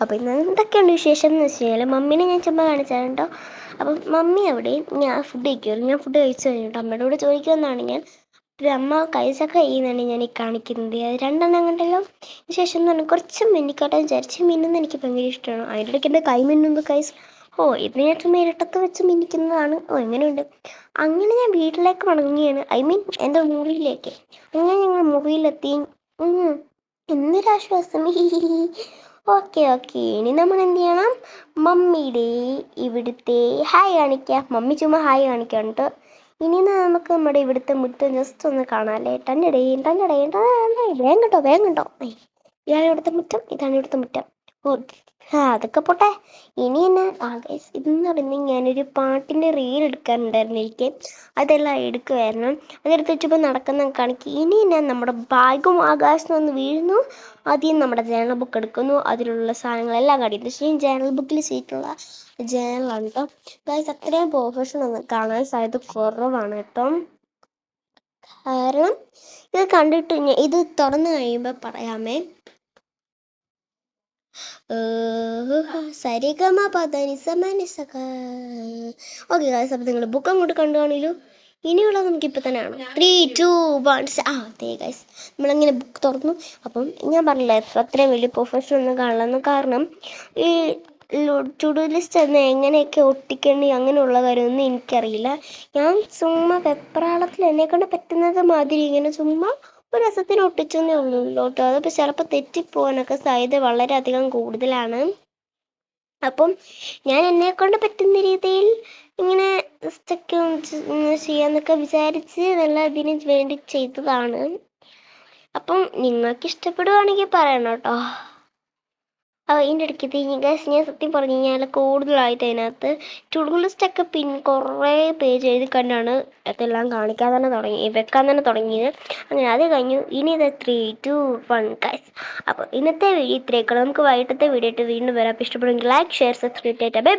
അപ്പോൾ ഇന്ന് എന്തൊക്കെയുണ്ട് വിശേഷം എന്ന് വെച്ച് കഴിഞ്ഞാൽ മമ്മീനെ ഞാൻ ചുമ്മാ കാണിച്ചാൽ കേട്ടോ. അപ്പം മമ്മി അവിടെയും ഞാൻ ഫുഡ് കഴിക്കുമായിരുന്നു. ഞാൻ ഫുഡ് കഴിച്ചു കഴിഞ്ഞിട്ട് അമ്മയുടെ കൂടെ ചോദിക്കുമെന്നാണ് ഞാൻ. അമ്മ കഴിച്ചൊക്കെ ചെയ്യുന്നതാണ് ഞാൻ ഈ കാണിക്കുന്നത്. അത് രണ്ടെണ്ണം കണ്ടല്ലോ. ശേഷം എന്ന് പറഞ്ഞാൽ കുറച്ച് മിന്നിക്കോട്ടെ വിചാരിച്ച് മിന്നുന്നത് എനിക്ക് ഭയങ്കര ഇഷ്ടമാണ്. അതിൻ്റെ ഇടയ്ക്ക് എൻ്റെ കൈ മിന്നുമ്പോൾ കൈസ് ഇത് ഞാൻ ചുമ്മാ ഇരട്ടത്ത് വെച്ച് മിന്നിക്കുന്നതാണ്. എങ്ങനെയുണ്ട്. അങ്ങനെ ഞാൻ വീട്ടിലേക്ക് മടങ്ങുകയാണ്. ഐ മീൻ എൻ്റെ മുറിയിലേക്ക്. അങ്ങനെ ഞങ്ങൾ മുറിയിലെത്തി. എന്നൊരാശ്വാസം. ഓക്കെ ഇനി നമ്മൾ എന്ത് ചെയ്യണം, മമ്മിയുടെ ഇവിടുത്തെ ഹായ് കാണിക്കാം. മമ്മി ചുമ്മാ ഹായ് കാണിക്കാം കേട്ടോ. ഇനി നമുക്ക് നമ്മുടെ ഇവിടുത്തെ മുറ്റം ജസ്റ്റ് ഒന്ന് കാണാമല്ലേ. ടന്നിടയും വേഗം കേട്ടോ. ഇതാണ് ഇവിടുത്തെ മുറ്റം, ഇതാണ് ഇവിടുത്തെ മുറ്റം. അതൊക്കെ പോട്ടെ. ഇനി എന്നെ ഗൈസ് ഇതെന്ന് പറയുന്നത് ഞാനൊരു പാട്ടിൻ്റെ റീൽ എടുക്കാനുണ്ടായിരുന്നു എനിക്ക്. അതെല്ലാം എടുക്കുമായിരുന്നു. അതെടുത്ത് വെച്ചപ്പോൾ നടക്കുന്ന കാണിക്കും. ഇനി ഞാൻ നമ്മുടെ ബാഗും ആകാശത്ത് നിന്ന് വീഴുന്നു. ആദ്യം നമ്മുടെ ജേണൽ ബുക്ക് എടുക്കുന്നു. അതിലുള്ള സാധനങ്ങളെല്ലാം കാണിക്കുന്നു. പക്ഷേ ജേണൽ ബുക്കിൽ ചെയ്തിട്ടുള്ള ജേണലാണ് കേട്ടോ. ഗൈസ് അത്രയും പ്രൊഫഷൻ ഒന്നും കാണാൻ സാധ്യത കുറവാണ് കേട്ടോ. കാരണം ഇത് കണ്ടിട്ട് ഇത് തുറന്നു കഴിയുമ്പോൾ പറയാമേ. സരിഗമ പദനിസമനിസക. ഓക്കെ ഗൈസ്, അപ്പോൾ നിങ്ങൾ ബുക്ക് അങ്ങോട്ട് കണ്ടു കാണില്ലോ. ഇനിയുള്ളത് നമുക്കിപ്പോൾ തന്നെ കാണാം. 3, 2, 1 അതെ ഗൈസ്, നമ്മളങ്ങനെ ബുക്ക് തുറന്നു. അപ്പം ഞാൻ പറഞ്ഞില്ല അത്രയും വലിയ പ്രൊഫഷൻ ഒന്നും കാണില്ലെന്ന്. കാരണം ഈ ടു ഡു ലിസ്റ്റ് എന്ന് എങ്ങനെയൊക്കെ ഒട്ടിക്കേണ്ടി അങ്ങനെയുള്ള കാര്യമൊന്നും എനിക്കറിയില്ല. ഞാൻ ചുമ്മാ വെപ്രാളത്തിൽ എന്നെക്കൊണ്ട് പറ്റുന്നത് മാതിരി ഇങ്ങനെ ചുമ്മാ ഒരു രസത്തിന് ഒട്ടിച്ചെന്നേ ഉള്ളൂ കേട്ടോ. അതിപ്പോൾ ചിലപ്പോൾ തെറ്റിപ്പോകാനൊക്കെ സാധ്യത വളരെയധികം കൂടുതലാണ്. അപ്പം ഞാൻ എന്നെക്കൊണ്ട് പറ്റുന്ന രീതിയിൽ ഇങ്ങനെ ജസ്റ്റൊക്കെ ചെയ്യാന്നൊക്കെ വിചാരിച്ച് നല്ല ഇതിന് വേണ്ടി ചെയ്തതാണ്. അപ്പം നിങ്ങൾക്ക് ഇഷ്ടപ്പെടുവാണെങ്കിൽ പറയണം കേട്ടോ. ഇതിൻ്റെ ഇടയ്ക്ക് ഞാൻ സത്യം പറഞ്ഞു കഴിഞ്ഞാൽ കൂടുതലായിട്ട് അതിനകത്ത് ടു ഡു ലിസ്റ്റൊക്കെ കുറേ പേജ് എഴുതി കണ്ടാണ് അതെല്ലാം കാണിക്കാൻ തന്നെ വെക്കാൻ തന്നെ തുടങ്ങിയത്. അങ്ങനെ അത് കഴിഞ്ഞു. ഇനി ഇത് 3, 2, 1 ഗൈസ്. അപ്പോൾ ഇന്നത്തെ വീഡിയോ ഇത്രയൊക്കെ. നമുക്ക് വൈകിട്ടത്തെ വീഡിയോ ആയിട്ട് വീണ്ടും വരാം. അപ്പോൾ ഇഷ്ടപ്പെടുമെങ്കിൽ ലൈക്ക്, ഷെയർ, സബ്സ്ക്രൈബ് ചെയ്തിട്ട് ബൈ.